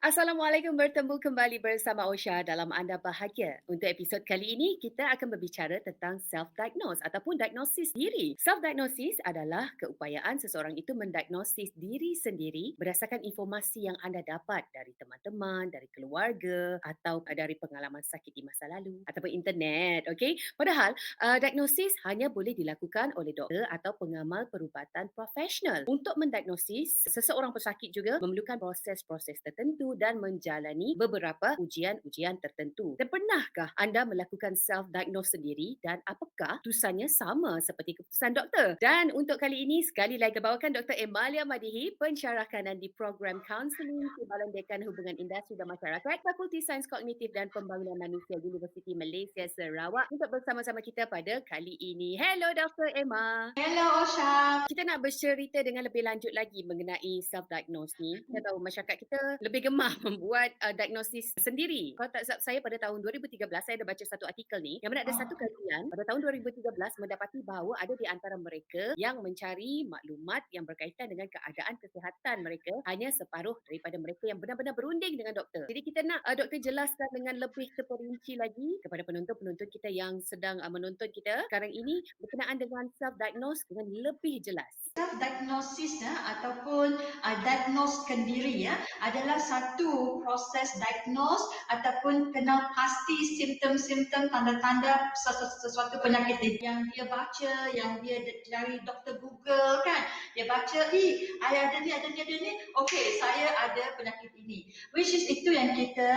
Assalamualaikum, bertemu kembali bersama Osha dalam Anda Bahagia. Untuk episod kali ini, kita akan berbicara tentang self-diagnose ataupun diagnosis diri. Self-diagnosis adalah keupayaan seseorang itu mendiagnosis diri sendiri berdasarkan informasi yang anda dapat dari teman-teman, dari keluarga atau dari pengalaman sakit di masa lalu ataupun internet. Okay? Padahal, diagnosis hanya boleh dilakukan oleh doktor atau pengamal perubatan profesional. Untuk mendiagnosis, seseorang pesakit juga memerlukan proses-proses tertentu dan menjalani beberapa ujian-ujian tertentu. Dan pernahkah anda melakukan self-diagnose sendiri dan apakah keputusannya sama seperti keputusan doktor? Dan untuk kali ini, sekali lagi bawakan Dr. Emalia Madihi, pensyarah kanan di program Counselling Timbalan Dekan Hubungan Industri dan Masyarakat, Fakulti Sains Kognitif dan Pembangunan Manusia Universiti Malaysia Sarawak untuk bersama-sama kita pada kali ini. Hello Dr. Emma. Hello Osha. Kita nak bercerita dengan lebih lanjut lagi mengenai self-diagnose ni. Kita tahu masyarakat kita lebih gemar membuat diagnosis sendiri. Kalau tak silap saya pada tahun 2013, saya ada baca satu artikel ni yang mana ada satu kajian pada tahun 2013 mendapati bahawa ada di antara mereka yang mencari maklumat yang berkaitan dengan keadaan kesihatan mereka hanya separuh daripada mereka yang benar-benar berunding dengan doktor. Jadi kita nak doktor jelaskan dengan lebih terperinci lagi kepada penonton-penonton kita yang sedang menonton kita sekarang ini berkenaan dengan self-diagnose dengan lebih jelas. Self-diagnosis ataupun diagnosekan diri adalah satu proses diagnose ataupun kenal pasti simptom-simptom tanda-tanda sesuatu penyakit yang dia baca, yang dia dari doktor Google kan. Dia baca, ada ni, okey, saya ada penyakit ini. Which is itu yang kita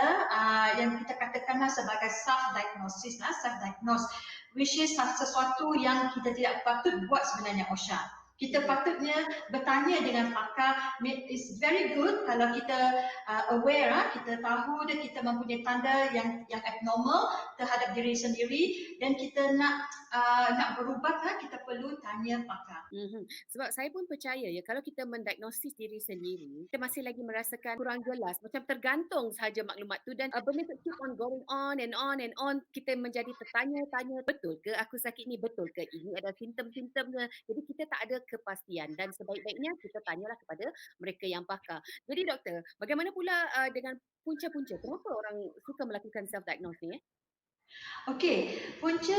katakanlah sebagai self-diagnosis self-diagnose. Which is sesuatu yang kita tidak patut buat sebenarnya, Osha. Kita patutnya bertanya dengan pakar. It's very good kalau kita aware, kita tahu dan kita mempunyai tanda yang abnormal terhadap diri sendiri dan kita nak berubat, kita perlu tanya pakar. Sebab saya pun percaya kalau kita mendiagnosis diri sendiri, kita masih lagi merasakan kurang jelas, macam tergantung sahaja maklumat tu dan benda tu keep on going on and on and on. Kita menjadi tertanya-tanya, betul ke aku sakit ni, betul ke ini ada simptom-simptomnya. Jadi kita tak ada kepastian dan sebaik-baiknya kita tanyalah kepada mereka yang pakar. Jadi doktor, bagaimana pula dengan punca-punca kenapa orang suka melakukan self-diagnose ni? Okey, punca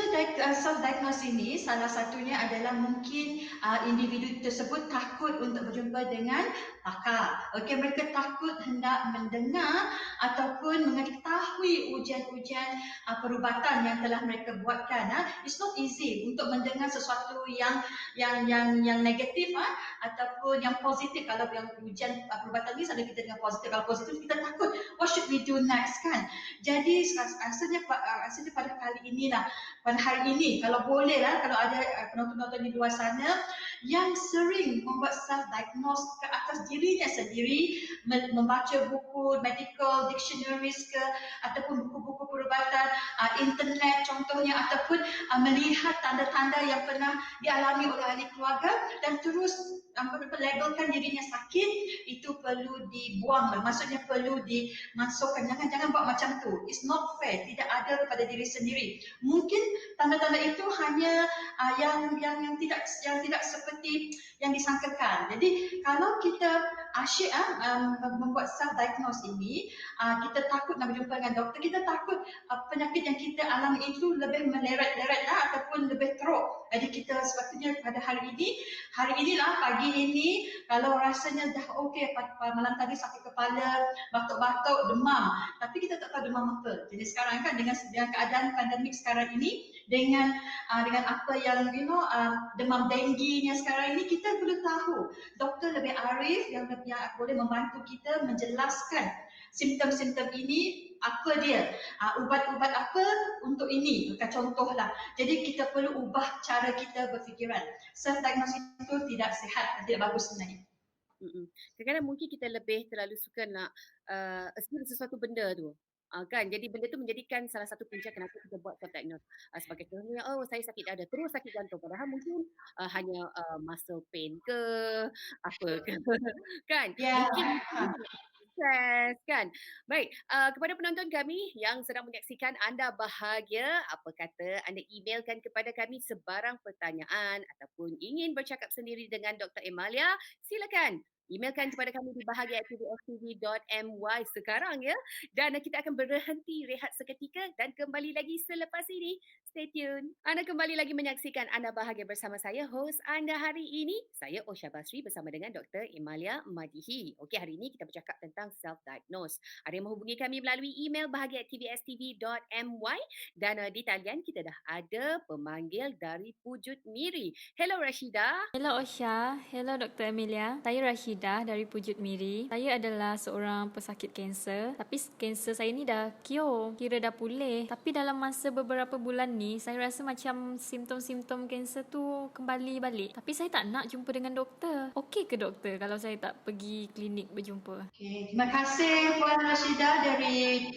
self-diagnose ini salah satunya adalah mungkin individu tersebut takut untuk berjumpa dengan pakar. Okey, mereka takut hendak mendengar ataupun mengetahui ujian-ujian perubatan yang telah mereka buatkan. It's not easy untuk mendengar sesuatu yang negatif ataupun yang positif. Kalau yang ujian perubatan ni selalu kita dengar positif. Kalau positif kita takut, what should we do next kan? Jadi rasanya pada pada hari ini, kalau boleh kalau ada penonton-penonton di luar sana yang sering membuat self-diagnose ke atas dirinya sendiri, membaca buku medical dictionaries ke ataupun buku-buku perubatan internet contohnya, ataupun melihat tanda-tanda yang pernah dialami oleh ahli keluarga dan terus labelkan dirinya sakit, itu perlu dibuang. Maksudnya perlu dimasukkan. Jangan buat macam tu. It's not fair. Tidak ada kepada diri sendiri. Mungkin tanda-tanda itu hanya yang tidak seperti yang disangkakan. Jadi kalau kita asyik membuat self-diagnose ini, kita takut nak berjumpa dengan doktor, kita takut penyakit yang kita alami itu lebih meleret-leret ataupun lebih teruk. Jadi kita sepatutnya pada hari inilah, pagi ini, kalau rasanya dah okey, malam tadi sakit kepala, batuk-batuk, demam, tapi kita tak tahu demam apa. Jadi sekarang kan dengan keadaan pandemik sekarang ini, dengan apa yang demam dengginya sekarang ini, kita perlu tahu doktor lebih arif yang boleh membantu kita menjelaskan simptom-simptom ini, apa dia, ubat-ubat apa untuk ini, contohlah. Jadi kita perlu ubah cara kita berfikiran. Self-diagnosis itu tidak sihat, tidak bagus sebenarnya. Kadang-kadang mungkin kita lebih terlalu suka nak assume sesuatu benda tu. Kan, jadi benda tu menjadikan salah satu punca kenapa kita buat self-diagnose. Sebagai contohnya, saya sakit dada, terus sakit jantung. Padahal mungkin hanya muscle pain ke, apa ke, kan? Ya. Mungkin stres, kan? Baik, kepada penonton kami yang sedang menyaksikan Anda Bahagia, apa kata anda emailkan kepada kami sebarang pertanyaan ataupun ingin bercakap sendiri dengan Dr. Emalia, silakan. emailkan kepada kami di bahagia@tvstv.my sekarang ya. Dan kita akan berhenti rehat seketika dan kembali lagi selepas ini. Stay tune. Anda kembali lagi menyaksikan Anda Bahagia bersama saya, host anda hari ini. Saya Osha Basri bersama dengan Dr. Imalia Madihi. Okey, hari ini kita bercakap tentang self-diagnose. Ada yang menghubungi kami melalui email bahagia@tvstv.my dan di talian kita dah ada pemanggil dari Pujut Miri. Hello Rashida. Hello Osha, hello Dr. Amelia. Saya Rashidah dari Pujut Miri. Saya adalah seorang pesakit kanser. Tapi kanser saya ni dah cure, kira dah pulih. Tapi dalam masa beberapa bulan ni, saya rasa macam simptom-simptom kanser tu kembali balik. Tapi saya tak nak jumpa dengan doktor. Okey ke doktor kalau saya tak pergi klinik berjumpa? Okay, terima kasih Puan Rashidah dari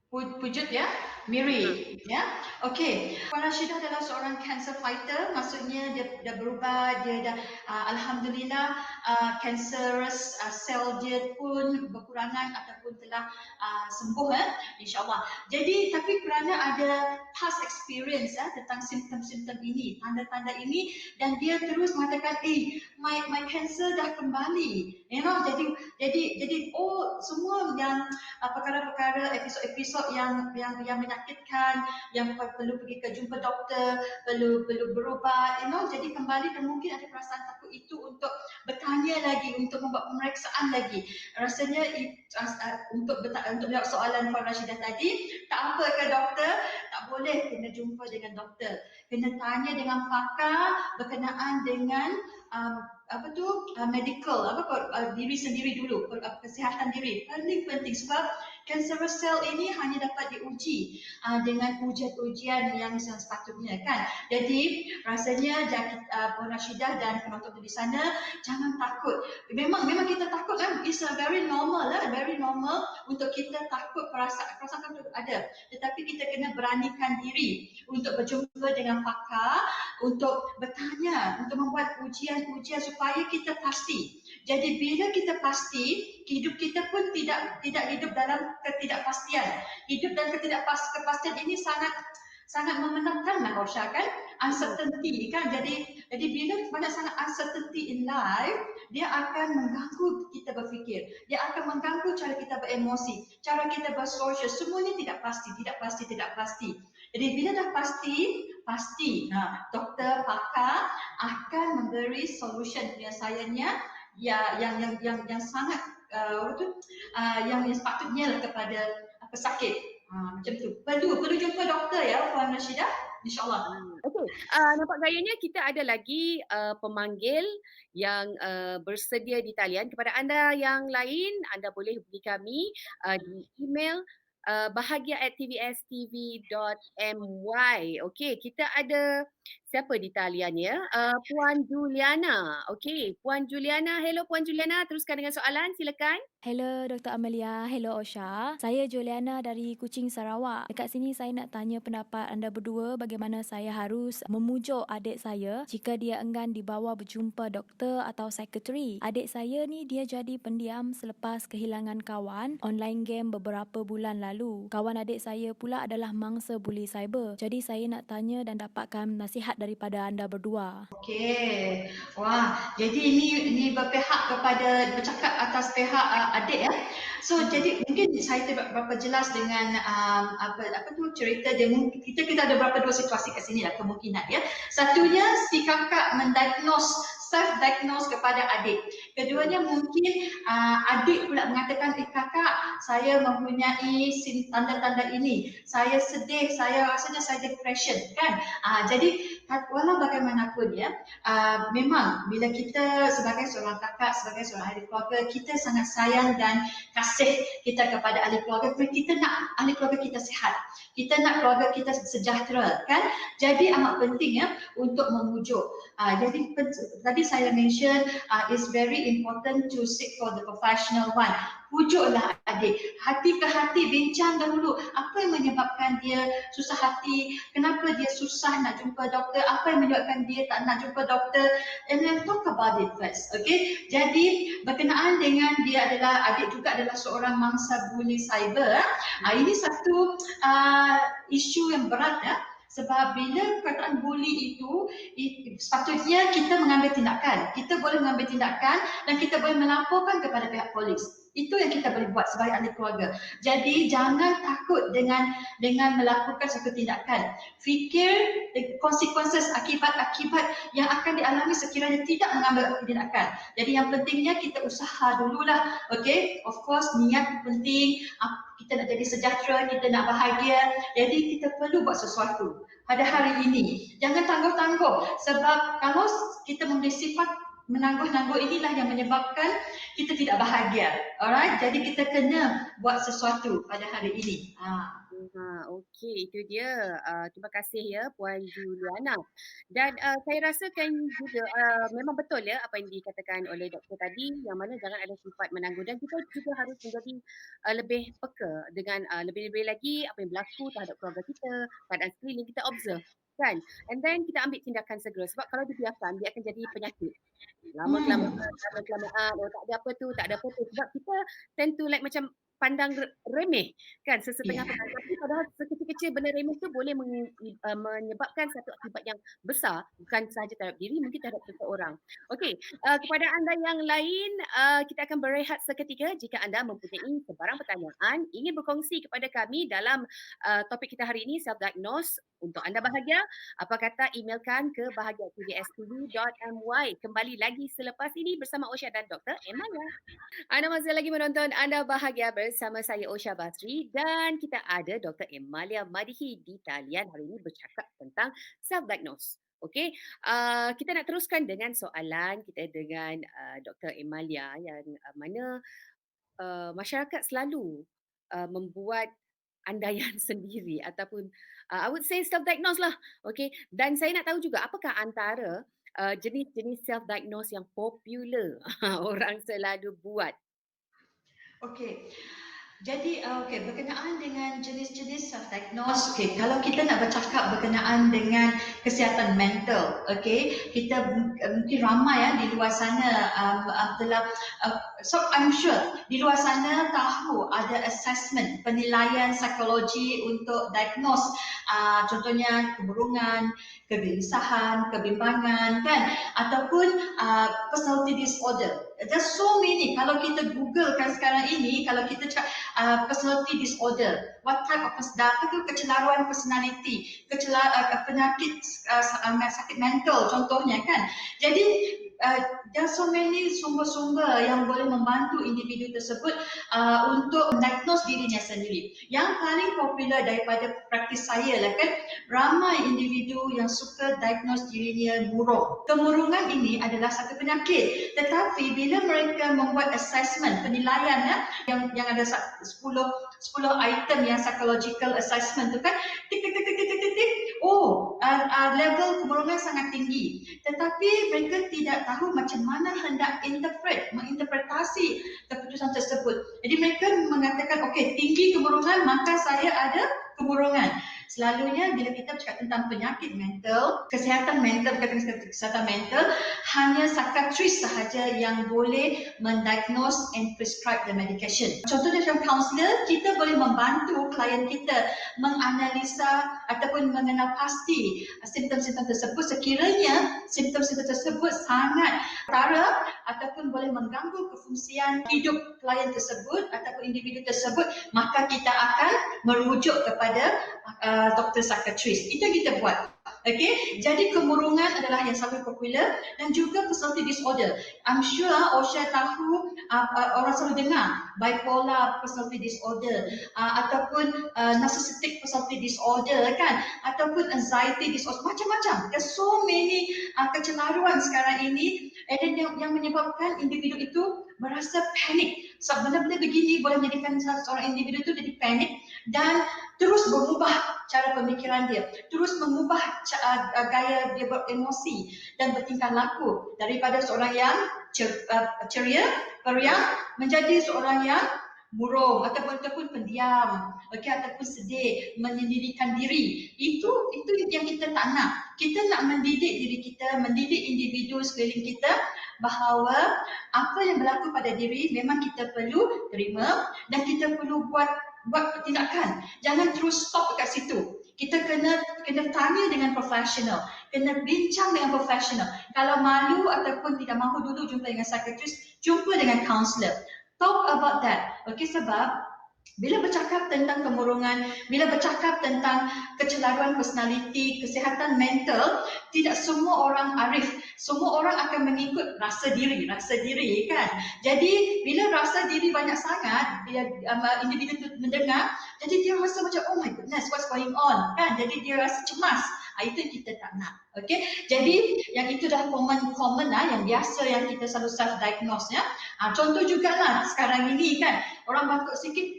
Pujut ya, Miri ya. Okey, Puan Rashidah adalah seorang cancer fighter, maksudnya dia dah berubah, dia dah alhamdulillah cancerous sel dia pun berkurangan ataupun telah sembuh insya-Allah. Jadi tapi kerana ada past experience tentang simptom-simptom ini, tanda-tanda ini, dan dia terus mengatakan my cancer dah kembali. You know, jadi semua yang perkara-perkara episod-episod yang menyakitkan, yang perlu pergi ke jumpa doktor, perlu berubat, you know, jadi kembali dan mungkin ada perasaan takut itu untuk bertanya lagi, untuk membuat pemeriksaan lagi. Rasanya untuk jawab soalan Puan Rashidah tadi, tak apa ke doktor, tak boleh kena jumpa dengan doktor. Kena tanya dengan pakar berkenaan dengan medical, diri sendiri dulu, kesihatan diri. Paling penting sebab cancerous cell ini hanya dapat diuji dengan ujian-ujian yang sepatutnya kan. Jadi rasanya Puan Rashidah dan penonton di sana jangan takut. Memang kita takut kan, it's a very normal untuk kita takut, perasaan itu ada. Tetapi kita kena beranikan diri untuk berjumpa dengan pakar, untuk bertanya, untuk membuat ujian-ujian supaya kita pasti. Jadi bila kita pasti, hidup kita pun tidak hidup dalam ketidakpastian. Hidup dalam ketidakpastian ini sangat memenatkan lah Osha kan, uncertainty kan. Jadi bila banyak sangat uncertainty in life, dia akan mengganggu kita berfikir, dia akan mengganggu cara kita beremosi, cara kita bersosial, semuanya tidak pasti. Jadi bila dah pasti doktor pakar akan memberi solution penyelesaiannya yang sangat yang sepatutnya lah kepada pesakit. Macam tu. Perlu jumpa doktor ya Puan Rashidah, insya-Allah. Okey, nampak gayanya kita ada lagi pemanggil yang bersedia di talian. Kepada anda yang lain, anda boleh hubungi kami di email bahagia@tvstv.my. Okey, kita ada siapa di talian ya? Puan Juliana. Okey, Puan Juliana. Hello Puan Juliana, teruskan dengan soalan, silakan. Hello Dr. Amelia, hello Osha. Saya Juliana dari Kuching, Sarawak. Dekat sini saya nak tanya pendapat anda berdua bagaimana saya harus memujuk adik saya jika dia enggan dibawa berjumpa doktor atau sekretari. Adik saya ni dia jadi pendiam selepas kehilangan kawan online game beberapa bulan lalu. Kawan adik saya pula adalah mangsa buli cyber. Jadi saya nak tanya dan dapatkan nasihat daripada anda berdua. Okey. Wah, jadi ini bercakap atas pihak adik ya. So jadi mungkin saya berapa jelas dengan cerita dia. Kita ada berapa dua situasi kat sini lah kemungkinan ya. Satunya si kakak self-diagnose kepada adik. Keduanya mungkin adik pula mengatakan, kakak, saya mempunyai tanda-tanda ini. Saya sedih, rasanya saya depression kan. Jadi walau bagaimanapun ya, memang bila kita sebagai seorang kakak, sebagai seorang ahli keluarga, kita sangat sayang dan kasih kita kepada ahli keluarga. Kita nak ahli keluarga kita sihat. Kita nak keluarga kita sejahtera kan. Jadi amat penting ya untuk memujuk. Jadi tadi saya mention it's very important to seek for the professional one. Pujuklah adik, hati ke hati, bincang dahulu apa yang menyebabkan dia susah hati, kenapa dia susah nak jumpa doktor, apa yang menyebabkan dia tak nak jumpa doktor, and then talk about it first. Okay, jadi berkenaan dengan dia adik juga adalah seorang mangsa buli cyber. Ini satu isu yang berat ya. Sebab bila perkataan bully itu, sepatutnya kita mengambil tindakan. Kita boleh mengambil tindakan dan kita boleh melaporkan kepada pihak polis. Itu yang kita boleh buat sebagai ahli keluarga. Jadi jangan takut dengan melakukan satu tindakan. Fikir konsekuensi, akibat-akibat yang akan dialami sekiranya tidak mengambil tindakan. Jadi yang pentingnya kita usaha dululah. Okay? Of course niat penting. Kita nak jadi sejahtera, kita nak bahagia. Jadi kita perlu buat sesuatu pada hari ini. Jangan tangguh-tangguh. Sebab kalau kita memberi sifat menangguh-nangguh, inilah yang menyebabkan kita tidak bahagia. Alright, jadi kita kena buat sesuatu pada hari ini. Okey, itu dia. Terima kasih ya Puan Juliana. Dan saya rasakan juga memang betul ya apa yang dikatakan oleh doktor tadi, yang mana jangan ada sifat menangguh, dan kita juga harus menjadi lebih peka dengan lebih-lebih lagi apa yang berlaku terhadap keluarga kita, keadaan sekeliling kita observe kan. And then kita ambil tindakan segera, sebab kalau dibiarkan dia akan jadi penyakit. Lama-kelamaan, tak ada apa tu, sebab kita tend to like macam pandang remeh kan sesetengah perkara, tapi padahal sekecil-kecil benda remeh tu boleh menyebabkan satu akibat yang besar, bukan sahaja terhadap diri, mungkin terhadap seseorang. Okey, kepada anda yang lain, kita akan berehat seketika. Jika anda mempunyai sebarang pertanyaan, ingin berkongsi kepada kami dalam topik kita hari ini, self-diagnose untuk anda bahagia, apa kata emailkan ke bahagia@tvs.my. Kembali lagi selepas ini bersama Osha dan Dr. Emalia. Anda masih lagi menonton Anda Bahagia bersama saya Osha Basri, dan kita ada Dr. Emalia Madihi di talian hari ini bercakap tentang self-diagnose. Okey, kita nak teruskan dengan soalan kita dengan Dr. Emalia, yang mana masyarakat selalu membuat andaian sendiri ataupun I would say self-diagnose lah. Okay. Dan saya nak tahu juga apakah antara jenis-jenis self-diagnose yang popular orang selalu buat. Okey. Jadi berkenaan dengan jenis-jenis self-diagnose, kalau kita nak bercakap berkenaan dengan kesihatan mental, kita mungkin ramai di luar sana so I'm sure di luar sana tahu ada assessment, penilaian psikologi untuk diagnose, contohnya kemurungan, kegelisahan, kebimbangan kan, ataupun personality disorder. There's so many. Kalau kita googlekan sekarang ini, kalau kita cakap personality disorder, what type of kecelaruan personality, penyakit sakit mental contohnya kan. Jadi there are so many sumber-sumber yang boleh membantu individu tersebut untuk mendiagnose dirinya sendiri. Yang paling popular daripada praktis saya lah kan, ramai individu yang suka diagnose dirinya murung. Kemurungan ini adalah satu penyakit, tetapi bila mereka membuat assessment, penilaian yang ada 10 item yang psychological assessment tu kan, tik tik tik tik tik tik tik, level kemurungan sangat tinggi, tetapi mereka tidak tahu macam mana hendak menginterpretasi keputusan tersebut. Jadi mereka mengatakan tinggi kemurungan maka saya ada kemurungan. Selalunya bila kita bercakap tentang penyakit mental, kesihatan mental, hanya psikiatris sahaja yang boleh mendiagnose and prescribe the medication. Contohnya macam kaunselor, kita boleh membantu klien kita menganalisa ataupun mengenal pasti simptom-simptom tersebut. Sekiranya simptom-simptom tersebut sangat ketara ataupun boleh mengganggu kefungsian hidup klien tersebut ataupun individu tersebut, maka kita akan merujuk kepada doktor psikiatris. Itu yang kita buat. Jadi kemurungan adalah yang sangat popular, dan juga personality disorder. I'm sure Osha tahu, orang selalu dengar bipolar personality disorder, ataupun narcissistic personality disorder kan, ataupun anxiety disorder, macam-macam. There's so many kecelaruan sekarang ini, dan yang menyebabkan individu itu merasa panik. So benda-benda begini boleh menjadikan seorang individu itu jadi panik dan terus berubah cara pemikiran dia, terus mengubah gaya dia beremosi dan bertingkah laku, daripada seorang yang ceria, periang, menjadi seorang yang murung ataupun pendiam, ataupun sedih, menyendirikan diri. Itu yang kita tak nak. Kita nak mendidik diri kita, mendidik individu sekeliling kita bahawa apa yang berlaku pada diri memang kita perlu terima dan kita perlu buat tindakan. Jangan terus stop dekat situ. Kita kena tanya dengan profesional, kena bincang dengan profesional. Kalau malu ataupun tidak mahu dulu jumpa dengan psikiatris, jumpa dengan kaunselor. Talk about that. Okay, sebab bila bercakap tentang kemurungan, bila bercakap tentang kecelaruan personaliti, kesihatan mental, tidak semua orang arif. Semua orang akan mengikut rasa diri kan. Jadi bila rasa diri banyak sangat, bila individu itu mendengar, jadi dia rasa macam oh my goodness, what's going on kan. Jadi dia rasa cemas. Itu yang kita tak nak. Okay? Jadi yang itu dah common lah, yang biasa yang kita selalu self-diagnose ya. Contoh jugalah sekarang ini kan, orang batuk sikit,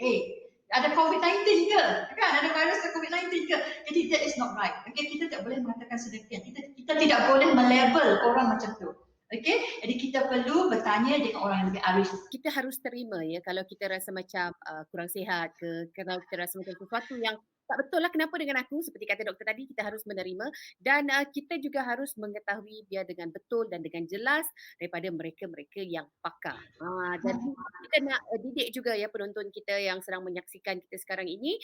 ada COVID-19 ke? Kan ada virus COVID-19 ke? Jadi that is not right. Okay, kita tak boleh mengatakan sedemikian. Kita tidak boleh melabel orang macam tu. Okay, jadi kita perlu bertanya dengan orang yang lebih arif. Kita harus terima ya kalau kita rasa macam kurang sihat ke, kalau kita rasa macam sesuatu yang tak betul lah kenapa dengan aku, seperti kata doktor tadi, kita harus menerima dan kita juga harus mengetahui dia dengan betul dan dengan jelas daripada mereka-mereka yang pakar. Jadi kita nak didik juga ya penonton kita yang sedang menyaksikan kita sekarang ini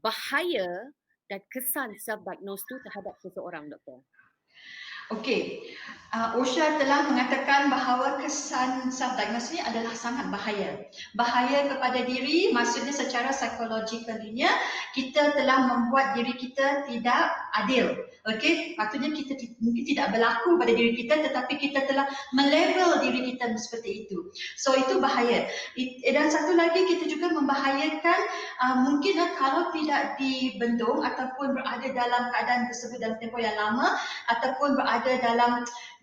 bahaya dan kesan self-diagnose tu terhadap seseorang, doktor. Okey, Osha telah mengatakan bahawa kesan self-diagnosis ini adalah sangat bahaya. Bahaya kepada diri, maksudnya secara psikologikalinya, kita telah membuat diri kita tidak adil. Okey, patutnya kita mungkin tidak berlaku pada diri kita, tetapi kita telah melabel diri kita seperti itu. So itu bahaya. Dan satu lagi kita juga membahayakan mungkin kalau tidak dibendung ataupun berada dalam keadaan tersebut dalam tempoh yang lama ataupun berada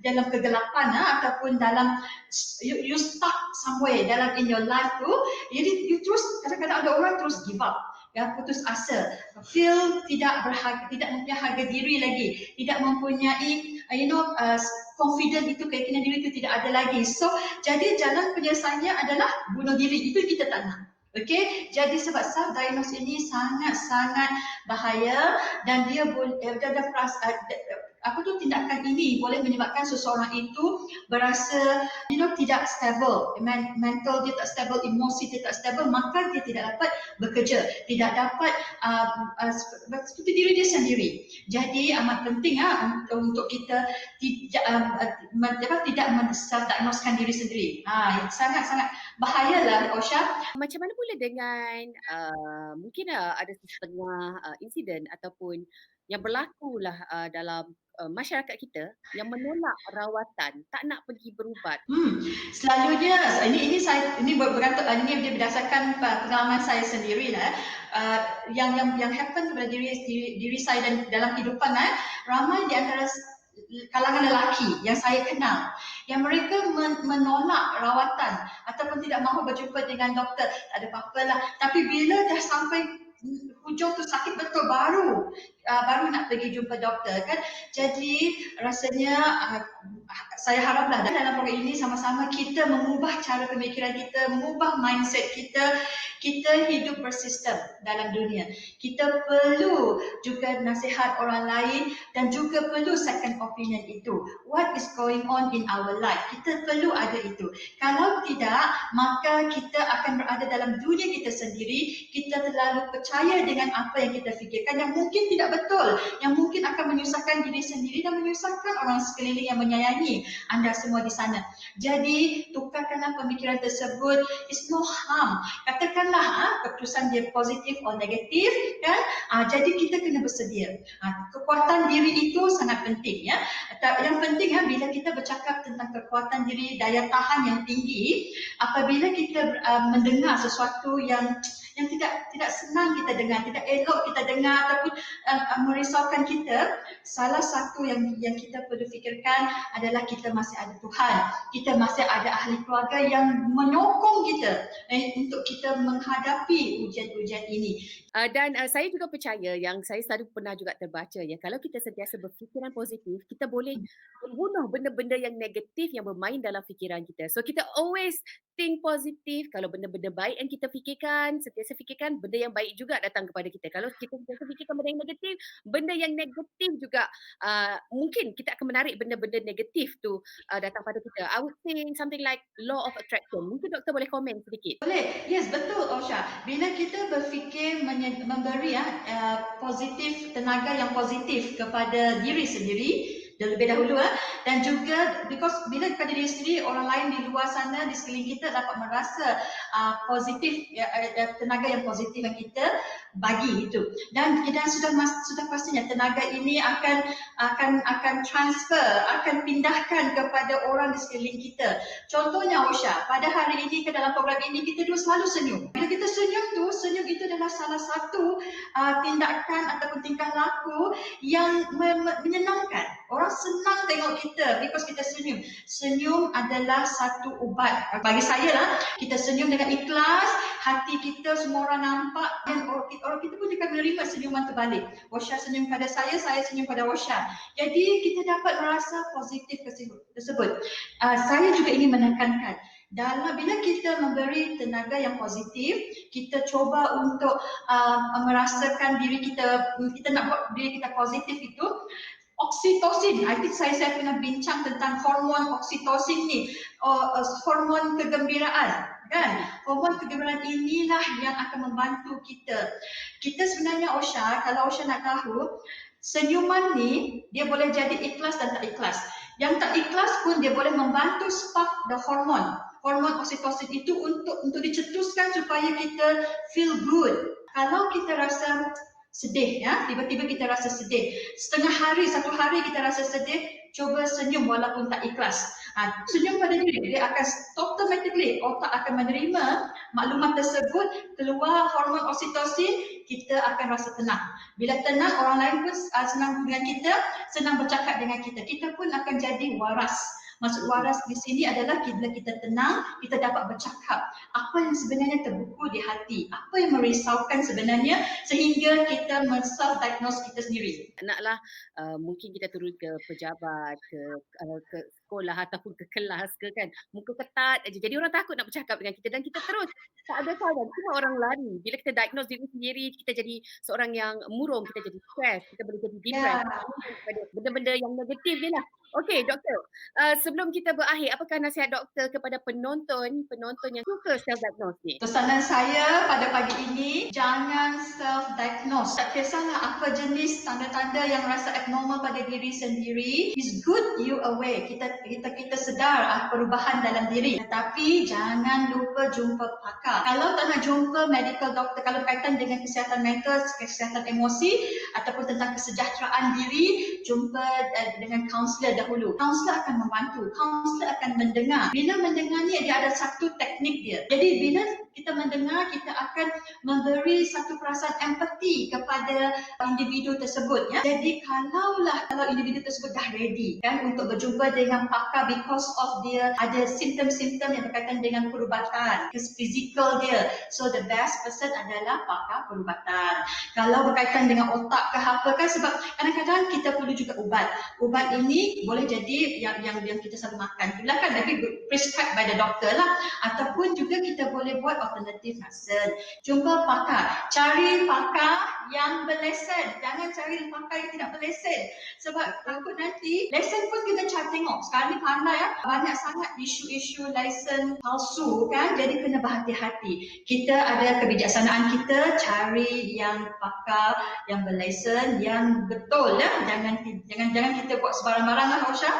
dalam kegelapan ataupun dalam you stuck somewhere dalam in your life tu, jadi you terus kadang-kadang ada orang terus give up, putus asa, feel tidak berharga, tidak mempunyai harga diri lagi, tidak mempunyai confident itu, keyakinan diri itu tidak ada lagi. So jadi jalan penyelesaiannya adalah bunuh diri. Itu kita tak nak. Okey, jadi sebab self-diagnose ini sangat-sangat bahaya dan dia boleh tindakan ini boleh menyebabkan seseorang itu berasa tidak stable, mental dia tak stable, emosi dia tak stable, maka dia tidak dapat bekerja, tidak dapat seperti diri dia sendiri. Jadi amat penting untuk kita tidak self-diagnosekan diri sendiri. Sangat-sangat bahayalah, Osha. Macam mana pula dengan mungkin ada setengah insiden ataupun yang berlakulah dalam masyarakat kita yang menolak rawatan, tak nak pergi berubat. Selalunya ini bergantung, ini dia berdasarkan pengalaman saya sendiri lah. Yang happen kepada diri saya dan dalam kehidupan ramai di antara kalangan lelaki yang saya kenal yang mereka menolak rawatan ataupun tidak mahu berjumpa dengan doktor. Tak ada apa-apa lah, tapi bila dah sampai hujung tu sakit betul baru nak pergi jumpa doktor kan. Jadi rasanya saya haraplah dalam program ini sama-sama kita mengubah cara pemikiran kita, mengubah mindset kita. Kita hidup bersistem dalam dunia. Kita perlu juga nasihat orang lain dan juga perlu second opinion itu. What is going on in our life? Kita perlu ada itu. Kalau tidak, maka kita akan berada dalam dunia kita sendiri. Kita terlalu percaya dengan apa yang kita fikirkan yang mungkin tidak betul, yang mungkin akan menyusahkan diri sendiri dan menyusahkan orang sekeliling yang menyayangi anda semua di sana. Jadi tukarkanlah pemikiran tersebut. It's no harm. Katakanlah keputusan dia positif atau negatif kan. Jadi kita kena bersedia. Kekuatan diri itu sangat penting ya. Yang penting bila kita bercakap tentang kekuatan diri, daya tahan yang tinggi, apabila kita mendengar sesuatu yang tidak senang kita dengar, tidak elok kita dengar ataupun merisaukan kita, salah satu yang kita perlu fikirkan adalah kita masih ada Tuhan, kita masih ada ahli keluarga yang menyokong kita untuk kita menghadapi ujian-ujian ini. Dan saya juga percaya yang saya selalu pernah juga terbaca ya, kalau kita sentiasa berfikiran positif, kita boleh membunuh benda-benda yang negatif yang bermain dalam fikiran kita. So kita always think positif. Kalau benda-benda baik yang kita fikirkan, sentiasa fikirkan, benda yang baik juga datang kepada kita. Kalau kita sentiasa fikirkan benda yang negatif, benda yang negatif juga mungkin kita akan menarik benda-benda negatif tu datang pada kita. I would say something like law of attraction. Mungkin doktor boleh komen sedikit. Boleh, yes betul Osha. Bila kita berfikir memberi positif, tenaga yang positif kepada diri sendiri terlebih dahulu dan juga because bila kepada diri sendiri, orang lain di luar sana di sekeliling kita dapat merasa positif, tenaga yang positif yang kita bagi itu, dan sudah pastinya tenaga ini akan transfer, akan pindahkan kepada orang di sekeliling kita. Contohnya Osha, pada hari ini ke dalam program ini kita dua selalu senyum. Bila kita senyum itu adalah salah satu tindakan ataupun tingkah laku yang menyenangkan. Orang senang tengok kita because kita senyum. Senyum adalah satu ubat. Bagi saya lah, kita senyum dengan ikhlas, hati kita semua orang nampak dan orang kita pun akan menerima senyuman terbalik. Osha senyum pada saya senyum pada Osha. Jadi kita dapat merasa positif tersebut. Saya juga ingin menekankan, bila kita memberi tenaga yang positif, kita cuba untuk merasakan diri kita nak buat diri kita positif itu, oksitosin. I think saya pernah bincang tentang hormon oksitosin ni, hormon kegembiraan. Kan? Hormon kegembiraan inilah yang akan membantu kita. Kita sebenarnya Osha, kalau Osha nak tahu, senyuman ni dia boleh jadi ikhlas dan tak ikhlas. Yang tak ikhlas pun dia boleh membantu spark the hormon oksitosin itu untuk dicetuskan supaya kita feel good. Kalau kita rasa sedih, tiba-tiba kita rasa sedih, satu hari kita rasa sedih, cuba senyum walaupun tak ikhlas. Senyum pada diri, dia akan automatically, otak akan menerima maklumat tersebut, keluar hormon oksitosin, kita akan rasa tenang. Bila tenang, orang lain pun senang dengan kita, senang bercakap dengan kita. Kita pun akan jadi waras. Maksud waras di sini adalah bila kita tenang, kita dapat bercakap apa yang sebenarnya terbuku di hati, apa yang merisaukan sebenarnya, sehingga kita self-diagnose kita sendiri. Naklah mungkin kita turun ke pejabat, ke sekolah ataupun ke kelas ke kan, muka ketat aja. Jadi orang takut nak bercakap dengan kita dan kita terus tak ada kawan, cuma orang lari. Bila kita diagnose diri sendiri, kita jadi seorang yang murung, kita jadi stres, kita boleh jadi depressed. Benda-benda yang negatif je lah. Okey, doktor. Sebelum kita berakhir, apakah nasihat doktor kepada penonton yang suka self-diagnose ni? Pesanan saya pada pagi ini, jangan self-diagnose. Tak kisahlah apa jenis tanda-tanda yang rasa abnormal pada diri sendiri. It's good you aware. Kita sedar perubahan dalam diri. Tetapi jangan lupa jumpa pakar. Kalau tak nak jumpa medical doctor, kalau berkaitan dengan kesihatan mental, kesihatan emosi ataupun tentang kesejahteraan diri, jumpa dengan kaunselor dahulu. Kaunselor akan membantu. Kaunselor akan mendengar. Bila mendengar ni, dia ada satu teknik dia. Jadi bila kita mendengar, kita akan memberi satu perasaan empati kepada individu tersebut. Jadi kalau individu tersebut dah ready kan untuk berjumpa dengan pakar because of dia ada simptom-simptom yang berkaitan dengan perubatan, fizikal dia. So the best person adalah pakar perubatan. Kalau berkaitan dengan otak ke apa kan, sebab kadang-kadang kita perlu juga ubat. Ubat ini boleh jadi yang kita selalu makan. Itulah kan maybe prescribed by the doctor lah. Ataupun juga kita boleh buat alternatif medicine. Jumpa pakar. Cari pakar yang berlesen. Jangan cari pakar yang tidak berlesen. Sebab takut nanti lesen pun kita cari tengok. Sekarang ni pandai banyak sangat isu-isu lesen palsu kan. Jadi kena berhati-hati. Kita ada kebijaksanaan kita cari yang pakar yang berlesen, yang betul ya. Jangan kita buat sebarang-barang lah Osha.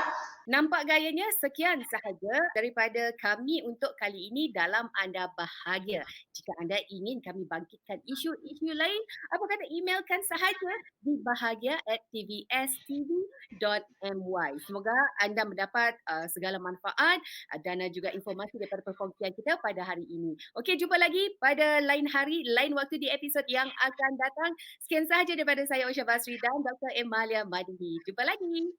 Nampak gayanya sekian sahaja daripada kami untuk kali ini dalam Anda Bahagia. Jika anda ingin kami bangkitkan isu-isu lain, apa kata emailkan sahaja di bahagia@tvstv.my. Semoga anda mendapat segala manfaat dan juga informasi daripada perkongsian kita pada hari ini. Okey, jumpa lagi pada lain hari, lain waktu di episod yang akan datang. Sekian sahaja daripada saya Osha Basri dan Dr. Emalia Madihi. Jumpa lagi.